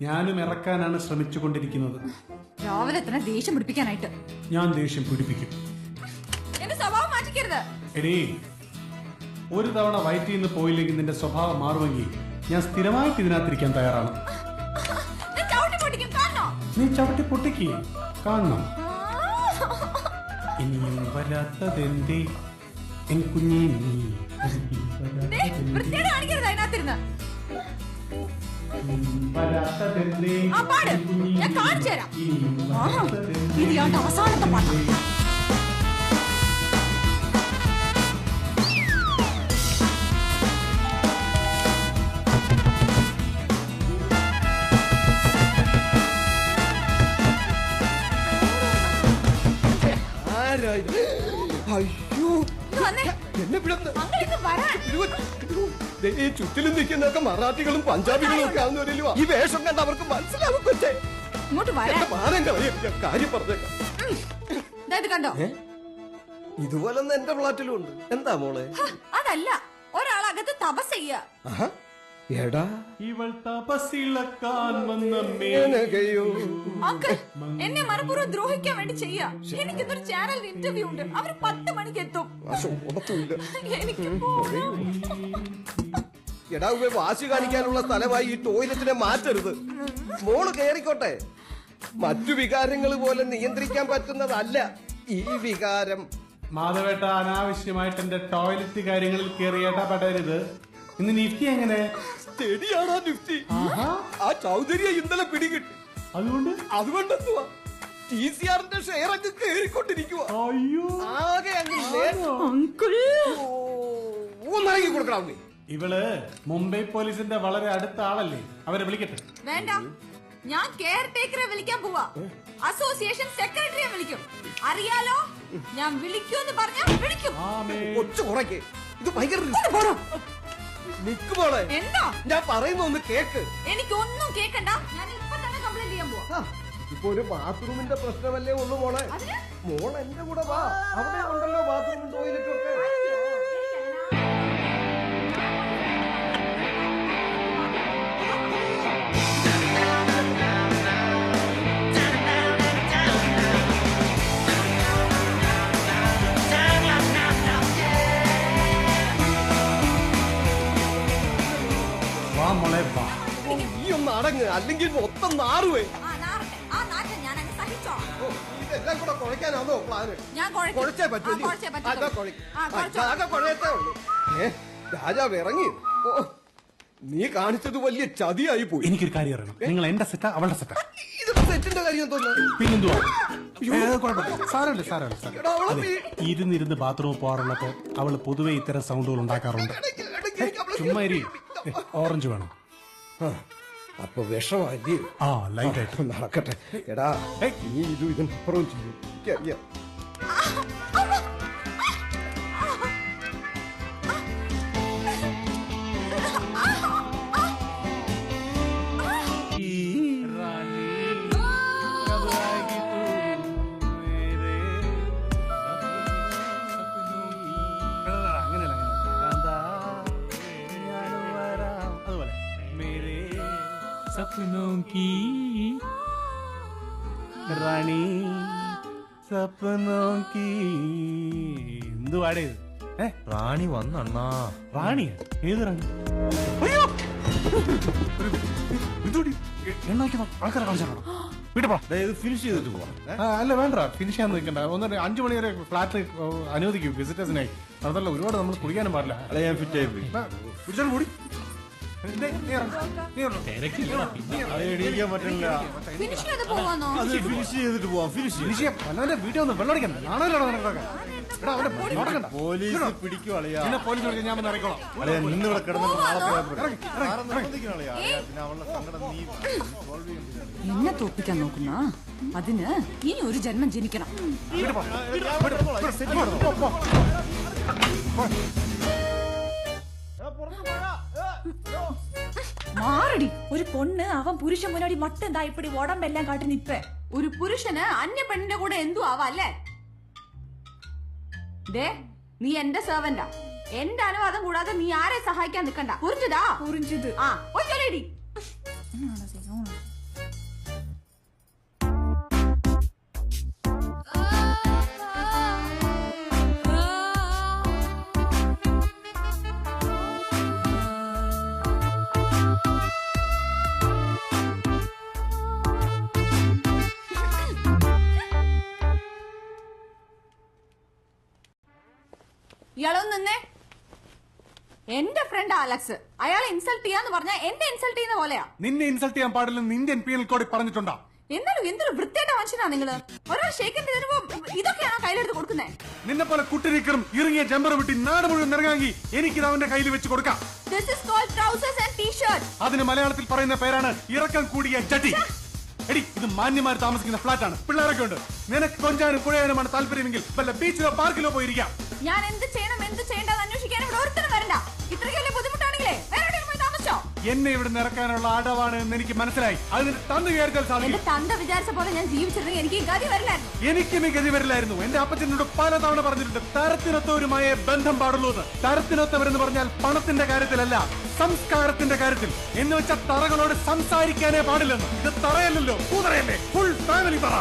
ഞാനും ഇറക്കാനാണ് ശ്രമിച്ചുകൊണ്ടിരിക്കുന്നത്. രാവിലെ തന്നെ ദേഷ്യം പിടിപ്പിക്കാനായിട്ട്. ഞാൻ ദേഷ്യം പിടിപ്പിക്കും. എന്റെ സ്വഭാവം മാറ്റിക്കരുത്. എടീ, ഒരു തവണ വയറ്റിൽ നിന്ന് പോയില്ലെങ്കിൽ നിന്റെ സ്വഭാവം മാറുമെങ്കിൽ ഞാൻ സ്ഥിരമായിട്ട് ഇതിനകത്തിരിക്കാൻ തയ്യാറാണ്. നീ ചവിട്ടി പൊട്ടിക്ക് കാണണം. ഇനിയും വരാത്തതെന്തേ എൻ കുഞ്ഞി നീ അവസാനത്തെ പാട്ട്. അയ്യോ, എന്നെ ചുറ്റിലും നിൽക്കുന്നതൊക്കെ മറാഠികളും പഞ്ചാബികളും ഒക്കെ ആണെന്നവരല്ലോ. ഈ വേഷം കണ്ട് അവർക്ക് മനസ്സിലാവും. കൊച്ചേ, കാര്യം പറഞ്ഞേക്കാം. കണ്ടോ, ഇതുപോലൊന്നും എന്റെ ഫ്ലാറ്റിലും ഉണ്ട്. എന്താ മോളെ? അതല്ല, ഒരാളകത്ത് തപസ് ചെയ്യാ. എടാ, ഇവൾ തപസ്സിളക്കാൻ വന്ന എന്നെ മനഃപൂർവ്വം ദ്രോഹിക്കാൻ വേണ്ടി ചെയ്യാ. എനിക്കിന്നൊരു ചാനൽ ഇന്റർവ്യൂ ഉണ്ട്. അവര് 10 മണിക്ക് എത്തും. എനിക്ക് എടാ, വാശി കാണിക്കാനുള്ള സ്ഥലമായി ഈ ടോയ്ലറ്റിനെ മാറ്റരുത്. മോള് കയറിക്കോട്ടെ. മറ്റു വികാരങ്ങൾ പോലെ നിയന്ത്രിക്കാൻ പറ്റുന്നതല്ല ഈ വികാരം. മാധവേട്ട, അനാവശ്യമായിട്ട് എന്റെ ടോയ്ലറ്റ് കാര്യങ്ങളിൽ കയറി ഇടപെടരുത്. ഇന്ന് നിഫ്റ്റി എങ്ങനെ? സ്റ്റഡിയാണോ നിഫ്റ്റി? ആ ചൗധരിയെ ഇന്നലെ പിടികിട്ടി. അതുകൊണ്ടെന്തുവാ, TCRന്റെ ഷെയർ അങ്ങ് കയറിക്കൊണ്ടിരിക്കുക. ആകെ ഒന്നിറങ്ങി കൊടുക്കണം. ഇവള് മുംബൈ പോലീസിന്റെ വളരെ അടുത്ത ആളല്ലേ? അവരെ വിളിക്കട്ടെ. വേണ്ട, ഞാൻ കെയർ ടേക്കറെ വിളിക്കാൻ പോവാ. അസോസിയേഷൻ സെക്രട്ടറിയെ വിളിക്കും. അറിയാലോ, ഞാൻ വിളിക്കുമെന്ന് പറഞ്ഞാൽ വിളിക്കും. ഒച്ചു കുറയ്ക്ക്. ഇത് ഭയങ്കര നിക്ക് മോളെ. എന്താ ഞാൻ പറയുന്ന ഒന്ന് കേക്ക്. എനിക്കൊന്നും കേക്കണ്ട. ഞാൻ ഇപ്പൊ തന്നെ കംപ്ലൈന്റ് ചെയ്യാൻ പോവാ. ഇപ്പൊ ഒരു ബാത്റൂമിന്റെ പ്രശ്നമല്ലേ ഉള്ളു മോളെ. മോൾ എന്റെ കൂടെ വാ. അവിടെ ഉണ്ടല്ലോ ബാത്റൂമും ടോയ്ലറ്റും ഒക്കെ. ഈ ഒന്ന് അടങ്ങ്, അല്ലെങ്കിൽ മൊത്തം നാറുവേ. ഇതെല്ലാം കൂടെ കുഴക്കാനാണോ പ്ലാന്? കുഴച്ചേ പറ്റൂ. കുഴയത്തേ ഉള്ളൂ. രാജാവ് ഇറങ്ങി. നീ കാണിച്ചത് വലിയ ചതിയായി പോയി. എനിക്കൊരു കാര്യം അറിയണം. നിങ്ങൾ എന്റെ സെറ്റാ അവളുടെ സെറ്റാ? ഇത് സെറ്റിന്റെ കാര്യം തോന്നുന്നു. പിന്നെന്തുവാ? ഇരുന്നിരുന്ന് ബാത്റൂമിൽ പോകാറുള്ളപ്പോ അവള് പൊതുവെ ഇത്തരം സൗണ്ടുകൾ ഉണ്ടാക്കാറുണ്ട്. ചുമ്മാ ഓറഞ്ച് വേണം. അപ്പൊ വിഷമല്ലേ? ആ, ലൈറ്റ് ആയിട്ട് നടക്കട്ടെ. എടാ, നീ ഇതിനപ്പുറം ചെയ്യും. എനിക്കറിയാം. सपनों की रानी सपनों की എന്തുവാടേ ഇത്? റാണി വന്നണ്ണാ. റാണിയാ? ഏത് റാണി? അയ്യോ, ആൾക്കാരെ കാണിച്ചാണോ? വീട്ടിൽ ഫിനിഷ് ചെയ്തിട്ട് പോവാം. അല്ല, വേണ്ട, ഫിനിഷ് ചെയ്യാൻ നിൽക്കണ്ട. 5 മണി വരെ ഫ്ലാറ്റ് അനുവദിക്കും വിസിറ്റേഴ്സിനായി. അതല്ല, ഒരുപാട് നമ്മൾ കുടിക്കാനും പാടില്ല. അല്ല, ഞാൻ ഫിറ്റ് ആയി പോയി. പിടിച്ചാൽ കൂടി എണീക്കാൻ പറ്റില്ല. അത് ഫിനിഷ് ചെയ്തിട്ട് പോവാം. ഫിനിഷ് വീട്ടിൽ ഒന്ന് വെള്ളമടിക്കണ്ട. പോലീസ് പിടിക്കും. പോലീസ് ഞാൻ വന്ന് ഇറങ്ങിക്കോളാം. ഇന്ന് ഇവിടെ കിടന്നിട്ട് നാളെ എന്നെ തോപ്പിക്കാൻ നോക്കുന്ന അതിന് ഇനി ഒരു ജന്മം ജനിക്കണം. மாறடி ஒரு பொண்ணு அவன் புருஷன் முன்னாடி மட்டும் தான் இப்படி உடம்பெல்லாம் காட்டி நிப்ப. ஒரு புருஷന് അന്യ പെണ്ണിന്റെ കൂടെ എന്തു ആവാല്ലേ? ദേ, നീ എന്റെ സെർവന്റാ. എന്റെ അനുവാദം കൂടാതെ നീ ആരെ സഹായിക്കാൻ നിൽക്കണ്ട. പുരിഞ്ചതാ? പുരിഞ്ചത്. ആ, പോയി ചൊല്ലേടി. ഇയാളൊന്ന് നിന്നേ. എന്റെ ഫ്രണ്ട് അലക്സ്, അയാളെ ഇൻസൾട്ട് ചെയ്യാന്ന് പറഞ്ഞാൽ എന്നെ ഇൻസൾട്ട് ചെയ്യുന്ന പോലെയാ. നിന്നെ ഇൻസൾട്ട് ചെയ്യാൻ പാടില്ലെന്ന് ഇന്ത്യൻ പീനൽ കോഡിൽ പറഞ്ഞിട്ടുണ്ടോ? എന്നാലും എന്തൊരു വൃത്തിയായിട്ട മനുഷ്യനാ നിങ്ങള്. ഒരാൾ ഷേക്കിന്റെ തരുമ്പോ ഇതൊക്കെയാണോ കയ്യിലെടുത്ത് കൊടുക്കുന്നേ? നിന്നെ പോലെ കുട്ടിരിക്കറും ഇറങ്ങിയ ജമ്പർ വിട്ടി നാട് മുഴുവൻ നിറങ്ങാങ്ങി എനിക്കിത് അവന്റെ കയ്യിൽ വെച്ച് കൊടുക്കാം. This is called trousers and t-shirt. അതിന് മലയാളത്തിൽ പറയുന്ന പേരാണ് ഇറക്കം കൂടിയ ചട്ടി. എടി, ഇത് മാന്യമാർ താമസിക്കുന്ന ഫ്ലാറ്റ് ആണ്, പിള്ളേരൊക്കെ ഉണ്ട്. നിനക്ക് കൊഞ്ചാനും കുഴയാനുമാണ് താല്പര്യമെങ്കിൽ വല്ല ബീച്ചിലോ പാർക്കിലോ പോയിരിക്കാം. ഞാൻ എന്ത് ചെയ്യണം എന്ത് ചെയ്യേണ്ടത് അന്വേഷിക്കാൻ ഇവിടെ ഒരുത്തരം വരണ്ട. ഇത്രയ്ക്കല്ലേ ബുദ്ധിമുട്ടാണെങ്കിലേ വേറെ എവിടെയും പോയി താമസിച്ചോ. എന്നെ ഇവിടെ നിറക്കാനുള്ള അടവാണ് എന്ന് എനിക്ക് മനസ്സിലായി. അതിന് തന്ത വിചാരിച്ചാൽ സാധിക്കും. എന്റെ തന്ത വിചാരിച്ച പോലെ ഞാൻ ജീവിച്ചിരുന്നെങ്കിൽ എനിക്ക് ഈ ഗതി വരില്ലായിരുന്നു. എനിക്കും ഈ ഗതി വരില്ലായിരുന്നു. എന്റെ അപ്പച്ചനോട് പലതവണ പറഞ്ഞിട്ടുണ്ട്, തരത്തിനൊത്തവരുമായ ബന്ധം പാടുള്ളൂ എന്ന്. തരത്തിനൊത്തവരെന്ന് പറഞ്ഞാൽ പണത്തിന്റെ കാര്യത്തിലല്ല, സംസ്കാരത്തിന്റെ കാര്യത്തിൽ. എന്ന് വെച്ചാൽ തറകളോട് സംസാരിക്കാനേ പാടില്ലെന്ന്. ഇത് തറയല്ലല്ലോ, കൂതറയല്ലേ, ഫുൾ ഫാമിലി തറ.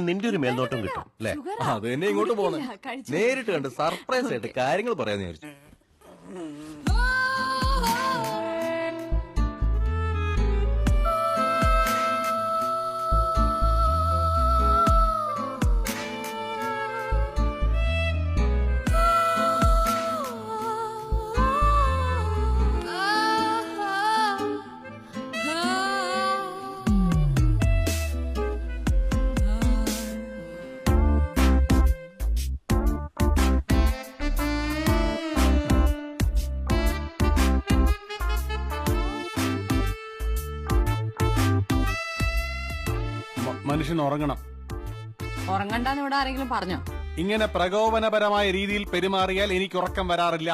നിന്റെ ഒരു മേൽനോട്ടം കിട്ടും അല്ലെ? അത് തന്നെ ഇങ്ങോട്ട് പോകുന്നത് നേരിട്ട് കണ്ട് സർപ്രൈസ് ആയിട്ട് കാര്യങ്ങൾ പറയാന്ന് വിചാരിച്ചു. മനുഷ്യൻ ഉറങ്ങണം. ഉറങ്ങണ്ടെന്ന് ഇവിടെ ആരെങ്കിലും പറഞ്ഞോ? ഇങ്ങനെ പ്രകോപനപരമായ രീതിയിൽ പെരുമാറിയാൽ എനിക്ക് ഉറക്കം വരാറില്ല.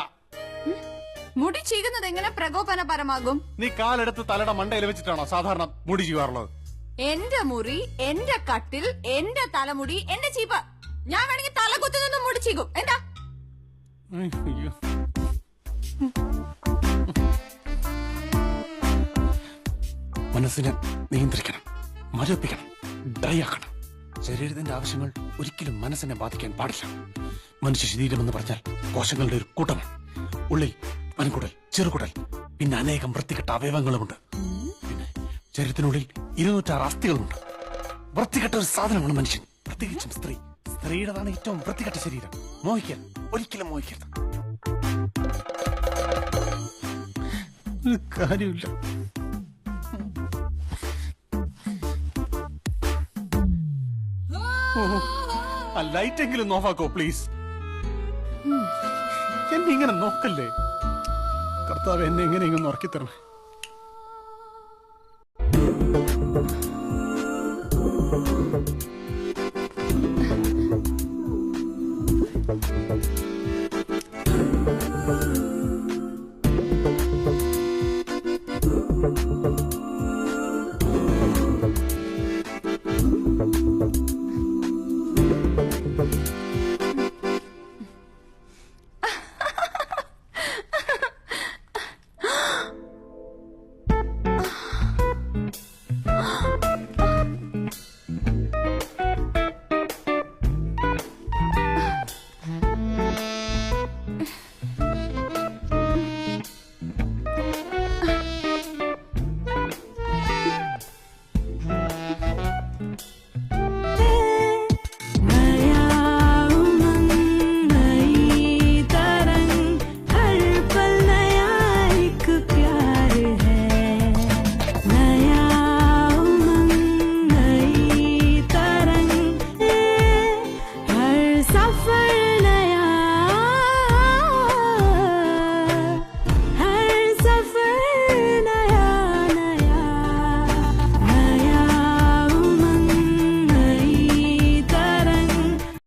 മുടി ചീകുന്നത് എങ്ങനെ പ്രകോപനപരമാകും? നീ കാലെടുത്ത് തലയുടെ മണ്ടയിൽ വെച്ചിട്ടാണോ സാധാരണ മുടി ചീവാറുള്ളത്? എന്റെ മുറി, എന്റെ കട്ടിൽ, എന്റെ തലമുടി, എന്റെ ചീപ്പ്. ഞാൻ വേണമെങ്കിൽ തലകുത്തി നിന്ന് മുടി ചീകും. എന്താ? മനസ്സിനെ നിയന്ത്രിക്കണം, മരവിപ്പിക്കണം, ഡ്രൈ ആക്കണം. ശരീരത്തിന്റെ ആവശ്യങ്ങൾ ഒരിക്കലും മനസ്സിനെ ബാധിക്കാൻ പാടില്ല. മനുഷ്യ ശരീരം എന്ന് പറഞ്ഞാൽ കോശങ്ങളുടെ ഒരു കൂട്ടമാണ്. ഉള്ളിൽ വൻകുടൽ, ചെറുകുടൽ, പിന്നെ അനേകം വൃത്തികെട്ട അവയവങ്ങളുമുണ്ട്. പിന്നെ ശരീരത്തിനുള്ളിൽ 206 അസ്ഥികളുമുണ്ട്. വൃത്തികെട്ട ഒരു സാധനമാണ് മനുഷ്യൻ, പ്രത്യേകിച്ചും സ്ത്രീ. സ്ത്രീയുടേതാണ് ഏറ്റവും വൃത്തികെട്ട ശരീരം. മോഹിക്കരുത്, ഒരിക്കലും മോഹിക്കരുത്. കാര്യമില്ല. ആ ലൈറ്റ് എങ്കിലും ഓഫാക്കോ പ്ലീസ്. എന്നെ ഇങ്ങനെ നോക്കല്ലേ കർത്താവ്, എന്നെ എങ്ങനെയെങ്കിലും ഉറക്കി തരണേ.